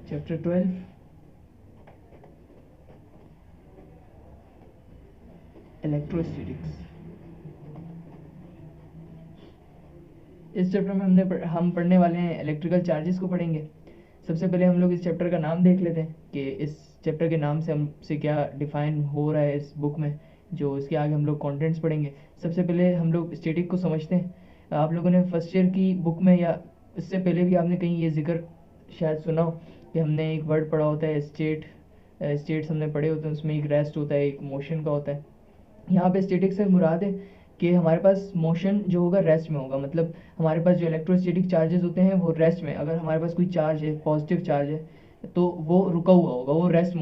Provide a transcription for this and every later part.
Chapter 12 electrostatics. इस chapter में हम पढ़ने वाले हैं इलेक्ट्रिकल चार्जेस को पढ़ेंगे। सबसे पहले हम लोग इस चैप्टर का नाम देख लेते हैं कि इस चैप्टर के नाम से हमसे क्या डिफाइन हो रहा है इस बुक में, जो इसके आगे हम लोग कंटेंट्स पढ़ेंगे। सबसे पहले हम लोग स्टैटिक को समझते हैं। आप लोगों ने फर्स्ट ईयर की बुक में या इससे पहले भी आपने कहीं ये जिक्र शायद सुना हो कि हमने एक वर्ड पढ़ा होता है स्टेट्स हमने पढ़े होते हैं, उसमें एक रेस्ट होता है, एक मोशन का होता है। यहाँ पे स्टैटिक से मुराद है कि हमारे पास मोशन जो होगा रेस्ट में होगा, मतलब हमारे पास जो इलेक्ट्रोस्टैटिक चार्जेस होते हैं वो रेस्ट में, अगर हमारे पास कोई चार्ज है, पॉजिटिव चार्ज है, तो वो रुका हुआ होगा, वो रेस्ट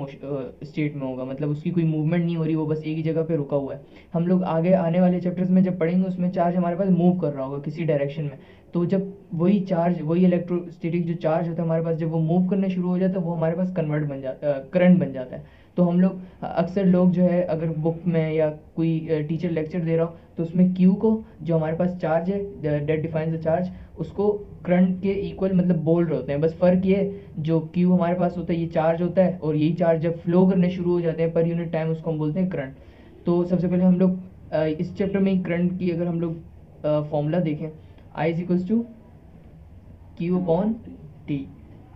स्टेट में होगा, मतलब उसकी कोई मूवमेंट नहीं हो रही, वो बस एक ही जगह पे रुका हुआ है। हम लोग आगे आने वाले चैप्टर्स में जब पढ़ेंगे उसमें चार्ज हमारे पास मूव कर रहा होगा किसी डायरेक्शन में, तो जब वही चार्ज, वही इलेक्ट्रोस्टैटिक जो चार्ज होता है हमारे पास, जब वो मूव करने शुरू हो जाता है वो हमारे पास करंट बन जाता है। तो हम लोग अक्सर लोग जो है, अगर बुक में या कोई टीचर लेक्चर दे रहा हो तो उसमें क्यू को, जो हमारे पास चार्ज है, दैट डिफाइंस द चार्ज, उसको करंट के इक्वल मतलब बोल रहे होते हैं। बस फ़र्क ये, जो क्यू हमारे पास होता है ये चार्ज होता है, और यही चार्ज जब फ्लो करने शुरू हो जाते हैं पर यूनिट टाइम, उसको हम बोलते हैं करंट। तो सबसे पहले हम लोग इस चैप्टर में करंट की अगर हम लोग फॉर्मूला देखें, I is equals to Q upon T.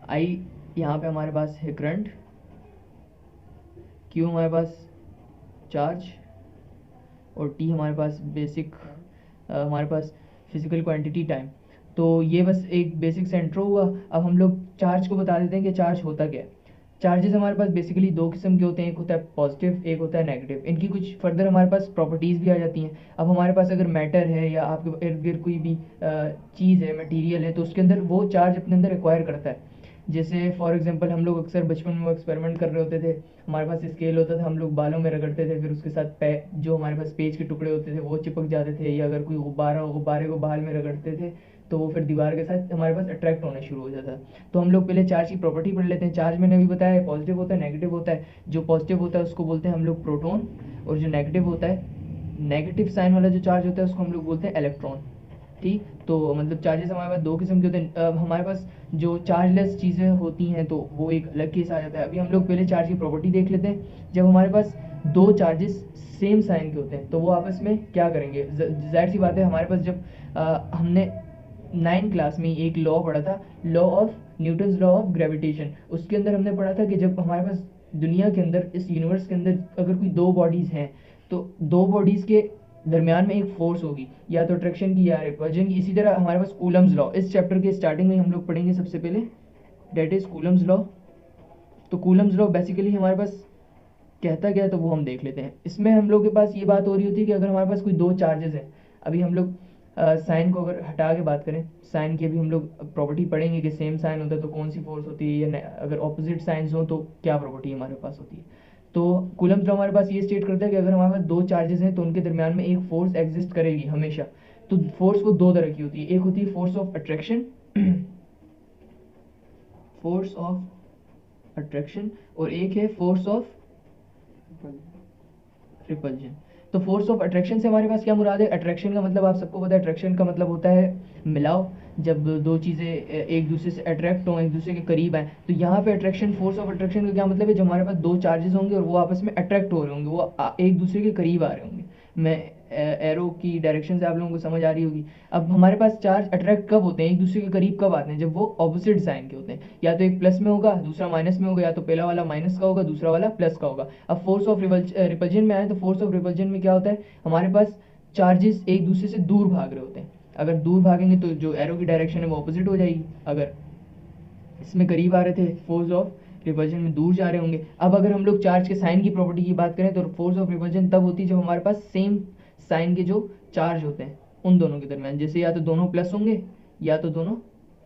I यहाँ पे हमारे पास है करंट, क्यू हमारे पास चार्ज, और टी हमारे पास बेसिक हमारे पास फिजिकल क्वांटिटी टाइम। तो ये बस एक बेसिक सा इंट्रो हुआ। अब हम लोग चार्ज को बता देते हैं कि चार्ज होता क्या है। चार्जेस हमारे पास बेसिकली दो किस्म के होते हैं, एक होता है पॉजिटिव, एक होता है नेगेटिव। इनकी कुछ फर्दर हमारे पास प्रॉपर्टीज़ भी आ जाती हैं। अब हमारे पास अगर मैटर है या आपके इर्द गिर्द कोई भी चीज़ है, मटेरियल है, तो उसके अंदर वो चार्ज अपने अंदर एक्वायर करता है। जैसे फॉर एग्जांपल हम लोग अक्सर बचपन में एक्सपेरिमेंट कर रहे होते थे, हमारे पास स्केल होता था, हम लोग बालों में रगड़ते थे, फिर उसके साथ जो हमारे पास पेज के टुकड़े होते थे वो चिपक जाते थे, या अगर कोई गुब्बारा हो, गुब्बारे को बाल में रगड़ते थे तो वो फिर दीवार के साथ हमारे पास अट्रैक्ट होने शुरू हो जाता है। तो हम लोग पहले चार्ज की प्रॉपर्टी पढ़ लेते हैं। चार्ज मैंने अभी बताया पॉजिटिव होता है, नेगेटिव होता है। जो पॉजिटिव होता है उसको बोलते हैं हम लोग प्रोटॉन, और जो नेगेटिव होता है, नेगेटिव साइन वाला जो चार्ज होता है उसको हम लोग बोलते हैं इलेक्ट्रॉन। ठीक, तो मतलब चार्जेस हमारे पास दो किस्म के होते हैं। हमारे पास जो चार्जलेस चीज़ें होती हैं तो वो एक अलग केस आ जाता है। अभी हम लोग पहले चार्ज की प्रॉपर्टी देख लेते हैं। जब हमारे पास दो चार्जेस सेम साइन के होते हैं तो वो आपस में क्या करेंगे, जाहिर सी बात है, हमारे पास जब हमने 9 क्लास में एक लॉ पढ़ा था, law of Newton's law of gravitation, उसके अंदर हमने पढ़ा था कि जब हमारे पास दुनिया के अंदर, इस यूनिवर्स के अंदर अगर कोई दो बॉडीज़ हैं तो दो बॉडीज़ के दरमियान में एक फोर्स होगी, या तो अट्रैक्शन की या रिपल्जन की। इसी तरह हमारे पास कूलम्स लॉ इस चैप्टर के स्टार्टिंग में हम लोग पढ़ेंगे सबसे पहले, डेट इज कूलम्स लॉ। तो कूलम्स लॉ बेसिकली हमारे पास कहता क्या है तो वो हम देख लेते हैं। इसमें हम लोग के पास ये बात हो रही होती है कि अगर हमारे पास कोई दो चार्जेस हैं, अभी हम लोग साइन को अगर हटा के बात करें, साइन की अभी हम लोग प्रॉपर्टी पढ़ेंगे कि सेम साइन होता है तो कौन सी फोर्स होती है, या अगर ऑपोजिट साइंस हो तो क्या प्रॉपर्टी हमारे पास होती है। तो कूलम्स लॉ हमारे पास ये स्टेट करता है कि अगर हमारे पास दो चार्जेस हैं तो उनके दरमियान में एक फोर्स एग्जिस्ट करेगी हमेशा। तो फोर्स को दो तरह की होती है, एक होती है force of attraction, force of attraction, और एक है फोर्स ऑफ रिपल्जन। तो फोर्स ऑफ अट्रैक्शन से हमारे पास क्या मुराद है, अट्रैक्शन का मतलब आप सबको पता है, अट्रैक्शन का मतलब होता है मिलाव, जब दो चीज़ें एक दूसरे से अट्रैक्ट हों, एक दूसरे के करीब आएँ। तो यहाँ पे अट्रैक्शन, फोर्स ऑफ अट्रैक्शन का क्या मतलब है, जब हमारे पास दो चार्जेस होंगे और वो आपस में अट्रैक्ट हो रहे होंगे, वो एक दूसरे के करीब आ रहे होंगे। मैं एरो की डायरेक्शन से आप लोगों को समझ आ रही होगी। अब हमारे पास चार्ज अट्रैक्ट कब होते हैं, एक दूसरे के करीब कब आते हैं, जब वो ऑपोजिट साइन के होते हैं, या तो एक प्लस में होगा दूसरा माइनस में होगा, या तो पहला वाला माइनस का होगा दूसरा वाला प्लस का होगा। अब फोर्स ऑफ रिपल्जन में आए तो फोर्स ऑफ रिपल्जन में क्या होता है, हमारे पास चार्जेस एक दूसरे से दूर भाग रहे होते हैं। अगर दूर भागेंगे तो जो एरो की डायरेक्शन है वो ऑपोजिट हो जाएगी, अगर इसमें करीब आ रहे थे फोर्स ऑफ रिपल्जन में दूर जा रहे होंगे। अब अगर हम लोग चार्ज के साइन की प्रॉपर्टी की बात करें तो फोर्स ऑफ रिपल्जन तब होती है जब हमारे पास सेम साइन के जो चार्ज होते हैं उन दोनों के दरमियान, जैसे या तो दोनों प्लस होंगे या तो दोनों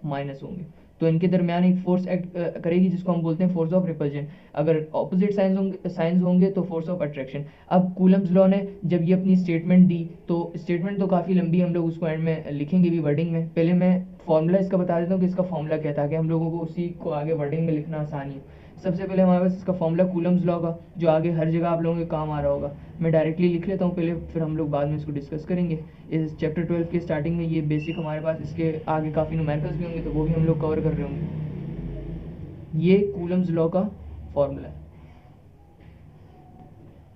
माइनस होंगे, तो इनके दरमियान एक फोर्स एक्ट करेगी जिसको हम बोलते हैं फोर्स ऑफ रिपल्जन। अगर ऑपोजिट साइंस होंगे तो फोर्स ऑफ अट्रैक्शन। अब कूलम्स लॉ ने जब ये अपनी स्टेटमेंट दी, तो स्टेटमेंट तो काफ़ी लंबी, हम लोग उसको एंड में लिखेंगे भी वर्डिंग में। पहले मैं फॉर्मूला इसका बता देता हूँ कि इसका फॉर्मूला क्या था, कि हम लोगों को उसी को आगे वर्डिंग में लिखना आसानी हो। सबसे पहले हमारे पास इसका फॉर्मूला कूलम्स लॉ का, जो आगे हर जगह आप लोगों के काम आ रहा होगा, मैं डायरेक्टली लिख लेता हूँ पहले, फिर हम लोग बाद में इसको डिस्कस करेंगे। इस चैप्टर 12 के स्टार्टिंग में ये बेसिक हमारे पास, इसके आगे काफ़ी न्यूमेरिकल्स भी होंगे तो वो भी हम लोग कवर कर रहे होंगे। ये कूलम्स लॉ का फॉर्मूला है।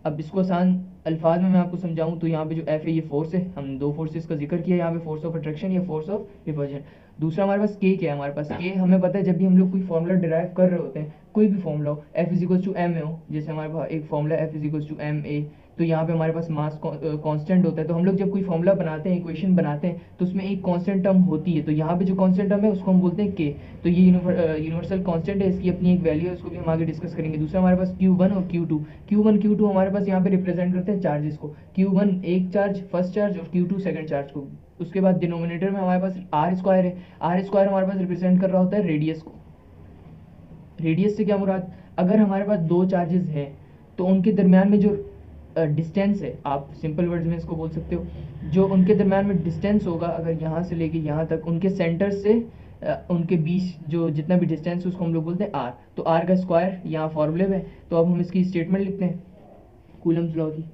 अब इसको आसान अल्फाज में मैं आपको समझाऊं तो यहाँ पे जो एफ है ये फोर्स है, हमने दो फोर्सेस का जिक्र किया यहाँ पे, फोर्स ऑफ अट्रैक्शन या फोर्स ऑफ रिपल्शन। दूसरा हमारे पास के क्या है, हमारे पास के हमें पता है जब भी हम लोग कोई फॉर्मूला डिराइव कर रहे होते हैं, कोई भी फॉर्मूला हो, F is equal to M A हो, जैसे हमारे पास एक formula F is equal to M A, तो यहाँ पे हमारे पास मास कांस्टेंट होता है। तो हम लोग जब कोई फॉर्मूला बनाते हैं, इक्वेशन बनाते हैं, तो उसमें एक कांस्टेंट टर्म होती है, तो यहाँ पे जो कांस्टेंट टर्म है उसको हम बोलते हैं के। तो ये यूनिवर्सल कांस्टेंट है, इसकी अपनी एक वैल्यू है, उसको भी हम आगे डिस्कस करेंगे। दूसरा हमारे पास Q1 और Q2, Q1 Q2 हमारे पास यहाँ पे रिप्रेजेंट करते हैं चार्जेस को, Q1 एक चार्ज फर्स्ट चार्ज और Q2 सेकंड चार्ज को। उसके बाद डिनोमिनेटर में हमारे पास आर स्क्वायर है, आर स्क्वायर हमारे पास रिप्रेजेंट कर रहा होता है रेडियस को। रेडियस से क्या मुराद, अगर हमारे पास दो चार्जेस हैं तो उनके दरमियान में जो डिस्टेंस है, आप सिंपल वर्ड्स में इसको बोल सकते हो, जो उनके दरमियान में डिस्टेंस होगा, अगर यहाँ से लेके यहाँ तक उनके सेंटर से उनके बीच जो जितना भी डिस्टेंस है उसको हम लोग बोलते हैं आर। तो आर का स्क्वायर यहाँ फॉर्मूले में, तो अब हम इसकी स्टेटमेंट लिखते हैं कूलम्स लॉ की।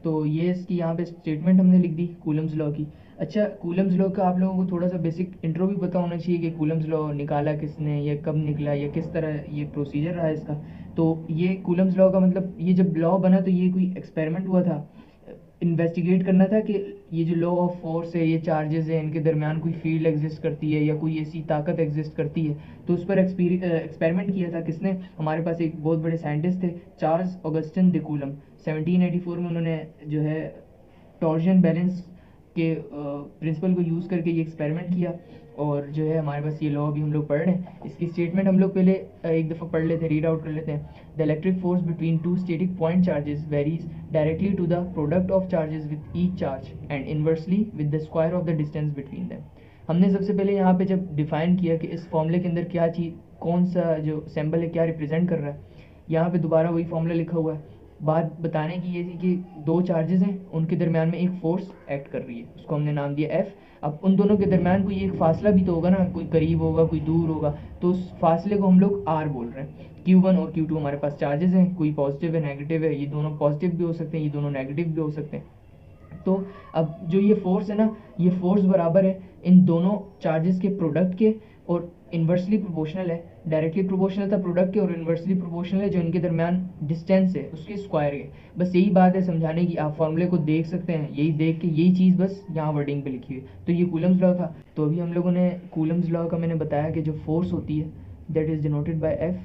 तो ये इसकी यहाँ पे स्टेटमेंट हमने लिख दी कूलम्स लॉ की। अच्छा, कूलम्स लॉ का आप लोगों को थोड़ा सा बेसिक इंट्रो भी पता होना चाहिए कि कूलम्स लॉ निकाला किसने, या कब निकला, या किस तरह ये प्रोसीजर रहा इसका। तो ये कूलम्स लॉ का मतलब, ये जब लॉ बना तो ये कोई एक्सपेरिमेंट हुआ था, इन्वेस्टिगेट करना था कि ये जो लॉ ऑफ फोर्स है, ये चार्जेस है, इनके दरमियान कोई फील्ड एग्जिस्ट करती है या कोई ऐसी ताकत एग्जिस्ट करती है। तो उस पर एक्सपेरिमेंट किया था किसने, हमारे पास एक बहुत बड़े साइंटिस्ट थे, चार्ल्स ऑगस्टिन डे कूलम। 1784 में उन्होंने जो है टॉर्जन बैलेंस के प्रिंसिपल को यूज़ करके ये एक्सपेरिमेंट किया, और जो है हमारे पास ये लॉ भी हम लोग पढ़ रहे हैं। इसकी स्टेटमेंट हम लोग पहले एक दफ़ा पढ़ लेते हैं, रीड आउट कर लेते हैं। The electric force between two static point charges varies directly to the product of charges with each charge and inversely with the square of the distance between them. हमने सबसे पहले यहाँ पे जब डिफाइन किया कि इस फॉर्मूले के अंदर क्या चीज़, कौन सा जो सिंबल है क्या रिप्रेजेंट कर रहा है, यहाँ पे दोबारा वही फॉर्मूला लिखा हुआ है। बात बताने की ये थी कि दो चार्जेस हैं, उनके दरमियान में एक फोर्स एक्ट कर रही है, उसको हमने नाम दिया एफ। अब उन दोनों के दरमियान कोई एक फासला भी तो होगा ना, कोई करीब होगा कोई दूर होगा, तो उस फासले को हम लोग आर बोल रहे हैं। Q1 और Q2 हमारे पास चार्जेस हैं, कोई पॉजिटिव है नेगेटिव है, ये दोनों पॉजिटिव भी हो सकते हैं, ये दोनों नेगेटिव भी हो सकते हैं। तो अब जो ये फोर्स है ना, ये फोर्स बराबर है इन दोनों चार्जेस के प्रोडक्ट के, और इन्वर्सली प्रोपोर्शनल है, डायरेक्टली प्रोपोर्शनल था प्रोडक्ट के, और इन्वर्सली प्रोपोर्शनल है जो इनके दरमियान डिस्टेंस है उसके स्क्वायर के। बस यही बात है समझाने की, आप फॉर्मूले को देख सकते हैं, यही देख के यही चीज़ बस यहाँ वर्डिंग पे लिखी हुई। तो ये कूलम्स लॉ था। तो अभी हम लोगों ने कूलम्स लॉ का मैंने बताया कि जो फोर्स होती है that is denoted by F,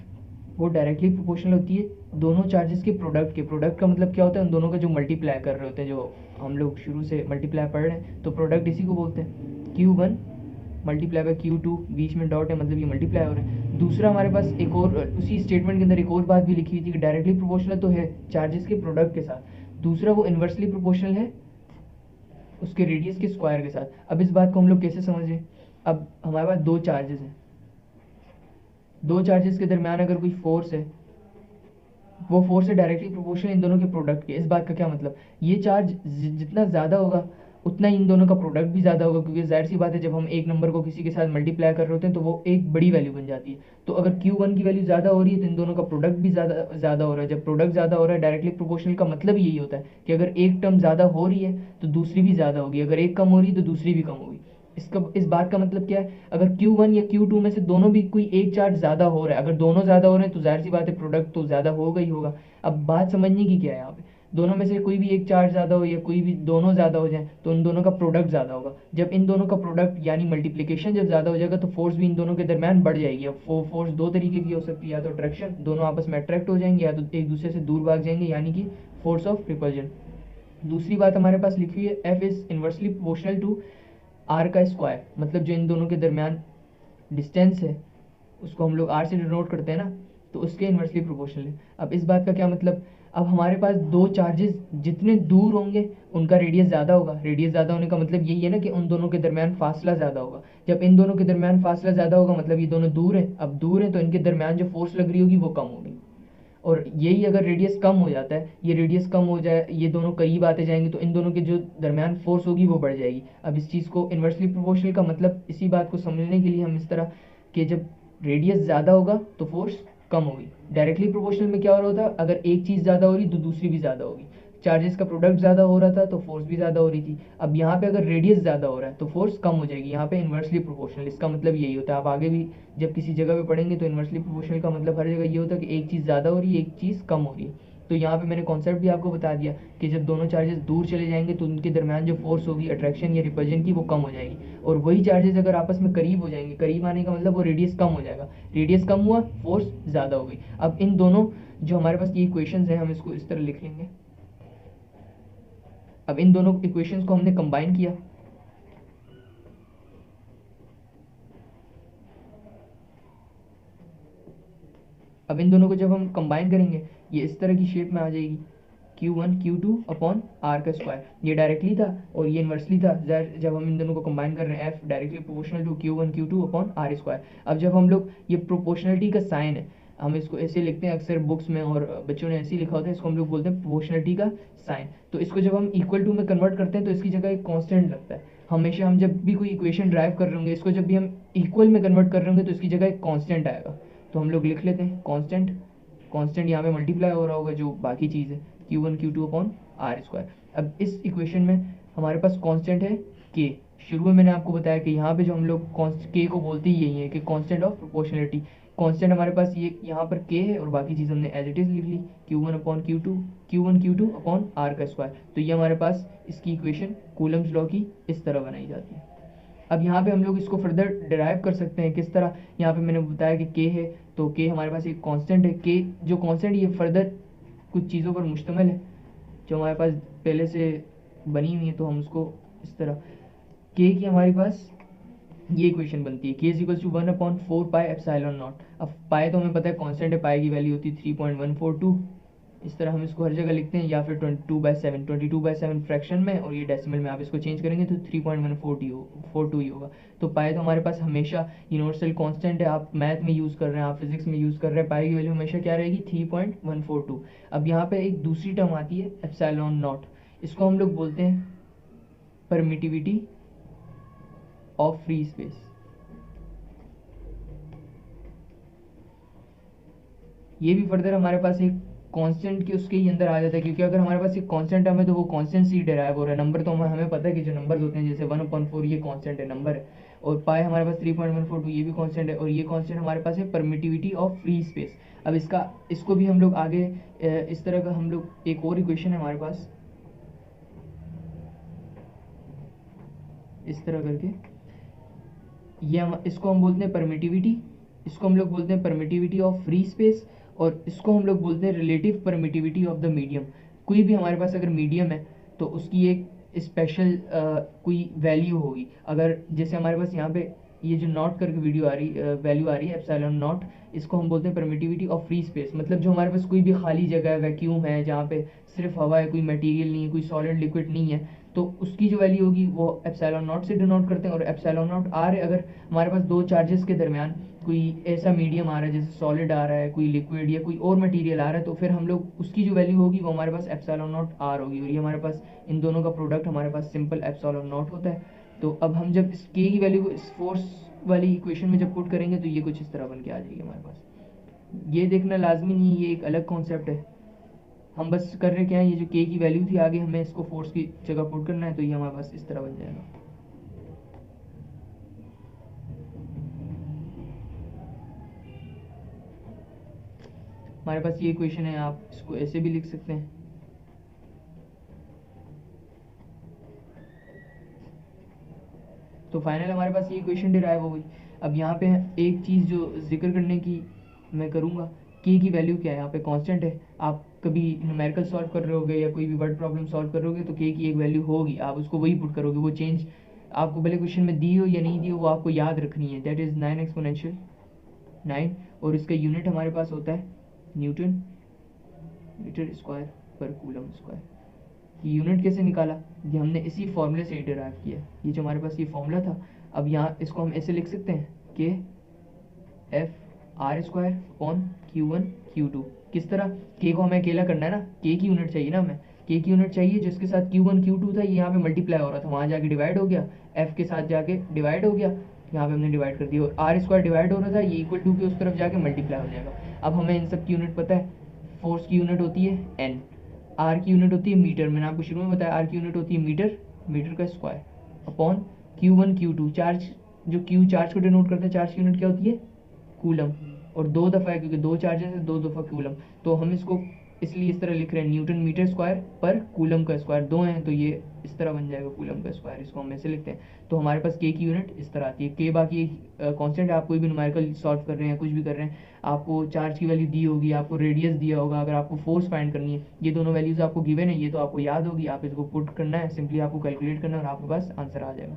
वो डायरेक्टली प्रोपोर्शनल होती है दोनों चार्जेस के प्रोडक्ट के। प्रोडक्ट का मतलब क्या होता है, उन दोनों का जो मल्टीप्लाई कर रहे होते हैं, जो हम लोग शुरू से मल्टीप्लाई पढ़ रहे हैं, तो प्रोडक्ट इसी को बोलते हैं। Q1 मल्टीप्लाई बाय Q2, बीच में डॉट है मतलब ये मल्टीप्लाई हो रहा है। दूसरा हमारे पास एक और, उसी स्टेटमेंट के अंदर एक और बात भी लिखी हुई थी कि डायरेक्टली प्रोपोर्शनल तो है चार्जेस के प्रोडक्ट के साथ, दूसरा वो इन्वर्सली प्रोपोर्शनल है उसके रेडियस के स्क्वायर के साथ। अब इस बात को हम लोग कैसे समझें, अब हमारे पास दो चार्जेस हैं, दो चार्जेस के दरमियान अगर कोई फोर्स है, वो फोर्स है डायरेक्टली प्रोपोर्शनल इन दोनों के प्रोडक्ट के। इस बात का क्या मतलब, ये चार्ज जितना ज़्यादा होगा उतना ही इन दोनों का प्रोडक्ट भी ज़्यादा होगा, क्योंकि जाहिर सी बात है जब हम एक नंबर को किसी के साथ मल्टीप्लाई कर रहे होते हैं तो वो एक बड़ी वैल्यू बन जाती है। तो अगर Q1 की वैल्यू ज़्यादा हो रही है तो इन दोनों का प्रोडक्ट भी ज़्यादा हो रहा है। जब प्रोडक्ट ज़्यादा हो रहा है, डायरेक्टली प्रोपोर्शनल का मतलब यही होता है कि अगर एक टर्म ज़्यादा हो रही है तो दूसरी भी ज़्यादा होगी, अगर एक कम हो रही है तो दूसरी भी कम होगी। इस बात का मतलब क्या है, अगर Q1 या Q2 में से दोनों भी कोई एक चार्ज ज़्यादा हो रहा है, अगर दोनों ज़्यादा हो रहे हैं तो जाहिर सी बात है प्रोडक्ट तो ज़्यादा होगा ही होगा। अब बात समझने की क्या है यहाँ पे, दोनों में से कोई भी एक चार्ज ज़्यादा हो या कोई भी दोनों ज़्यादा हो जाए तो इन दोनों का प्रोडक्ट ज़्यादा होगा। जब इन दोनों का प्रोडक्ट यानी मल्टीप्लिकेशन जब ज़्यादा हो जाएगा तो फोर्स भी इन दोनों के दरमियान बढ़ जाएगी। अब फोर्स दो तरीके की हो सकती है, या तो अट्रैक्शन, दोनों आपस में अट्रैक्ट हो जाएंगे, या तो एक दूसरे से दूर भाग जाएंगे, यानी कि फोर्स ऑफ रिपल्जन। दूसरी बात हमारे पास लिखी है F is inversely proportional to R का स्क्वायर, मतलब जो इन दोनों के दरमियान डिस्टेंस है उसको हम लोग आर से डिनोट करते हैं ना, तो उसके इन्वर्सली प्रोपोर्शनल है। अब इस बात का क्या मतलब, अब हमारे पास दो चार्जेस जितने दूर होंगे उनका रेडियस ज़्यादा होगा। रेडियस ज़्यादा होने का मतलब यही है ना कि उन दोनों के दरमियान फासला ज़्यादा होगा। जब इन दोनों के दरमियान फासला ज़्यादा होगा मतलब ये दोनों दूर हैं, अब दूर हैं तो इनके दरमियान जो फोर्स लग रही होगी वो कम होगी। और यही अगर रेडियस कम हो जाता है, ये रेडियस कम हो जाए, ये दोनों करीब आते जाएंगे तो इन दोनों के जो दरमियान फोर्स होगी वो बढ़ जाएगी। अब इस चीज़ को इन्वर्सली प्रोपोर्शनल का मतलब इसी बात को समझने के लिए हम इस तरह कि जब रेडियस ज़्यादा होगा तो फोर्स कम होगी। डायरेक्टली प्रोपोर्शनल में क्या हो रहा होता है, अगर एक चीज़ ज़्यादा हो रही तो दूसरी भी ज़्यादा होगी। चार्जेस का प्रोडक्ट ज़्यादा हो रहा था तो फोर्स भी ज़्यादा हो रही थी। अब यहाँ पे अगर रेडियस ज़्यादा हो रहा है तो फोर्स कम हो जाएगी, यहाँ पे इन्वर्सली प्रोपोर्शनल। इसका मतलब यही होता है, आप आगे भी जब किसी जगह पे पढ़ेंगे तो इन्वर्सली प्रोपोर्शनल का मतलब हर जगह ये होता है कि एक चीज़ ज़्यादा हो रही है, एक चीज़ कम हो रही है। तो यहाँ पे मैंने कॉन्सेप्ट भी आपको बता दिया कि जब दोनों चार्जेस दूर चले जाएंगे तो उनके दरमियान जो फोर्स होगी अट्रैक्शन या रिपल्जन की वो कम हो जाएगी, और वही चार्जेस अगर आपस में करीब हो जाएंगे, करीब आने का मतलब वो रेडियस कम हो जाएगा, रेडियस कम हुआ फोर्स ज़्यादा हो गई। अब इन दोनों जो हमारे पास ये इक्वेशंस हैं हम इसको इस तरह लिख लेंगे। अब इन दोनों इक्वेशंस को हमने कंबाइन किया, अब इन दोनों को जब हम कंबाइन करेंगे ये इस तरह की शेप में आ जाएगी, Q1 Q2 अपॉन R का स्क्वायर। ये डायरेक्टली था और ये इन्वर्सली था, जब हम इन दोनों को कंबाइन कर रहे हैं F directly proportional to Q1 Q2 upon R square. अब जब हम लोग ये प्रोपोर्शनलिटी का साइन है, हम इसको ऐसे लिखते हैं अक्सर बुक्स में और बच्चों ने ऐसे ही लिखा होता है, इसको हम लोग बोलते हैं प्रोपोर्शनलिटी का साइन। तो इसको जब हम इक्वल टू में कन्वर्ट करते हैं तो इसकी जगह एक कांस्टेंट लगता है। हमेशा हम जब भी कोई इक्वेशन ड्राइव कर रहे होंगे, इसको जब भी हम इक्वल में कन्वर्ट कर रहे होंगे तो इसकी जगह एक कांस्टेंट आएगा। तो हम लोग लिख लेते हैं कांस्टेंट, कांस्टेंट यहाँ पे मल्टीप्लाई हो रहा होगा जो बाकी चीज़ है Q1 Q2 upon R square. अब इस इक्वेशन में हमारे पास कांस्टेंट है K। शुरू में मैंने आपको बताया कि यहाँ पे जो हम लोग K को बोलते ही यही है कि कांस्टेंट ऑफ प्रोपोर्शनलिटी। कांस्टेंट हमारे पास ये यहाँ पर K है और बाकी चीज़ हमने एज इट इज़ लिख ली, Q1 upon Q1 Q2 upon R का स्क्वायर। तो ये हमारे पास इसकी इक्वेशन कूलम्स लॉ की इस तरह बनाई जाती है। अब यहाँ पे हम लोग इसको फर्दर डिराइव कर सकते हैं किस तरह। यहाँ पे मैंने बताया कि K है तो K हमारे पास एक कांस्टेंट है। K जो कांस्टेंट ये फर्दर कुछ चीज़ों पर मुश्तमिल है जो हमारे पास पहले से बनी हुई है, तो हम उसको इस तरह K की हमारे पास ये इक्वेशन बनती है K is equal to 1/4 pi epsilon nought. अब पाई तो हमें पता है कांस्टेंट है, पाई की वैल्यू होती है 3.142। इस तरह हम इसको हर जगह लिखते हैं, या फिर 22/7 फ्रैक्शन में और ये डेसिमल में आप इसको चेंज करेंगे तो 3.142 ही होगा। तो पाई तो हमारे पास हमेशा यूनिवर्सल कांस्टेंट है, आप मैथ में यूज़ कर रहे हैं, आप फिजिक्स में यूज़ कर रहे हैं, पाई की वैल्यू हमेशा क्या रहेगी 3.142। अब यहाँ पे एक दूसरी टर्म आती है एप्सिलॉन नॉट, इसको हम लोग बोलते हैं परमिटिविटी ऑफ फ्री स्पेस। ये भी फर्दर हमारे पास एक कांस्टेंट के उसके ही अंदर आ जाता है, क्योंकि अगर हमारे पास एक कांस्टेंट टर्म है तो वो कांस्टेंट से ही डिराइव हो रहा है। नंबर तो हमें पता है कि जो नंबर्स होते हैं जैसे 1/4 ये कांस्टेंट है, नंबर है, और पाई हमारे पास 3.142 ये भी कांस्टेंट है, और ये कांस्टेंट हमारे पास है परमिटिविटी ऑफ फ्री स्पेस। अब इसको भी हम लोग आगे इस तरह का हम लोग एक और इक्वेशन है हमारे पास इस तरह करके, ये इसको हम बोलते हैं परमिटिविटी, इसको हम लोग बोलते हैं परमिटिविटी ऑफ फ्री स्पेस, और इसको हम लोग बोलते हैं relative permittivity of the medium. कोई भी हमारे पास अगर मीडियम है तो उसकी एक स्पेशल कोई वैल्यू होगी। अगर जैसे हमारे पास यहाँ पे ये जो नॉट करके वैल्यू आ रही है एप्सिलॉन नॉट, इसको हम बोलते हैं परमिटिविटी ऑफ फ्री स्पेस। मतलब जो हमारे पास कोई भी खाली जगह है, वैक्यूम है, जहाँ पे सिर्फ हवा है, कोई मटेरियल नहीं है, कोई सॉलिड लिक्विड नहीं है, तो उसकी जो वैल्यू होगी वो एप्सिलॉन नॉट से डिनोट करते हैं। और एप्सिलॉन नॉट आर है अगर हमारे पास दो चार्जेस के दरमियान कोई ऐसा मीडियम आ रहा है जैसे सॉलिड आ रहा है, कोई लिक्विड या कोई और मटेरियल आ रहा है, तो फिर हम लोग उसकी जो वैल्यू होगी वो हमारे पास एप्सिलॉन नॉट आर होगी, और ये हमारे पास इन दोनों का प्रोडक्ट हमारे पास सिंपल एप्सिलॉन नॉट होता है। तो अब हम जब इस के की वैल्यू को इस फोर्स वाली इक्वेशन में जब पुट करेंगे तो ये कुछ इस तरह बन के आ जाएगी हमारे पास। ये देखना लाजमी नहीं है, ये एक अलग कॉन्सेप्ट है, हम बस कर रहे क्या है, ये जो के की वैल्यू थी आगे हमें इसको फोर्स की जगह पुट करना है, तो ये हमारे पास इस तरह बन जाएगा। हमारे पास ये इक्वेशन है, आप इसको ऐसे भी लिख सकते हैं। तो फाइनल हमारे पास ये इक्वेशन डिराइव हो गई। अब यहाँ पे एक चीज़ जो जिक्र करने की मैं करूँगा, के की वैल्यू क्या है, यहाँ पे कांस्टेंट है। आप कभी न्यूमेरिकल सॉल्व कर रहे होगे या कोई भी वर्ड प्रॉब्लम सॉल्व कर रहे होगे तो के की एक वैल्यू होगी, आप उसको वही पुट करोगे, वो चेंज आपको भले क्वेश्चन में दी हो या नहीं दी हो वो आपको याद रखनी है। दैट इज़ 9 एक्सपोनेंशियल 9, और इसका यूनिट हमारे पास होता है न्यूटन मीटर स्क्वायर पर कूलम स्क्वायर। ये यूनिट कैसे निकाला, ये हमने इसी फॉर्मूले से डिराइव किया। ये जो हमारे पास ये फॉर्मूला था, अब यहाँ इसको हम ऐसे लिख सकते हैं कि F R square upon Q1 Q2। किस तरह, के को हमें अकेला करना है ना, के की यूनिट चाहिए ना, हमें के की यूनिट चाहिए, जिसके साथ Q1 Q2 था ये यहाँ पे मल्टीप्लाई हो रहा था, वहाँ जाके डिवाइड हो गया, एफ के साथ जाके डिवाइड हो गया, यहाँ पे हमने डिवाइड कर दिया, और आर स्क्वायर डिवाइड हो रहा था, ये इक्वल टू के उस तरफ जाके मल्टीप्लाई हो जाएगा। अब हमें इन सब की यूनिट पता है, फोर्स की यूनिट होती है एन, आर की यूनिट होती है मीटर, मैंने आपको शुरू में बताया आर की यूनिट होती है मीटर, मीटर का square upon Q1 Q2, charge जो Q चार्ज को डिनोट करता है, चार्ज की यूनिट क्या होती है कूलम, और दो दफ़ा है क्योंकि दो चार्जेस है, दो दफ़ा कूलम, तो हम इसको इसलिए इस तरह लिख रहे हैं न्यूटन मीटर स्क्वायर पर कूलम का स्क्वायर, दो हैं तो ये इस तरह बन जाएगा कूलम का स्क्वायर, इसको हम ऐसे लिखते हैं। तो हमारे पास के की यूनिट इस तरह आती है। के बाकी कांस्टेंट है, आप कोई भी न्यूमेरिकल सॉल्व कर रहे हैं, कुछ भी कर रहे हैं, आपको चार्ज की वैल्यू दी होगी, आपको रेडियस दिया होगा, अगर आपको फोर्स फाइंड करनी है, ये दोनों वैल्यूज आपको गिवन है, ये तो आपको याद होगी, आप इसको पुट करना है, सिंपली आपको कैलकुलेट करना है और आपके पास आंसर आ जाएगा।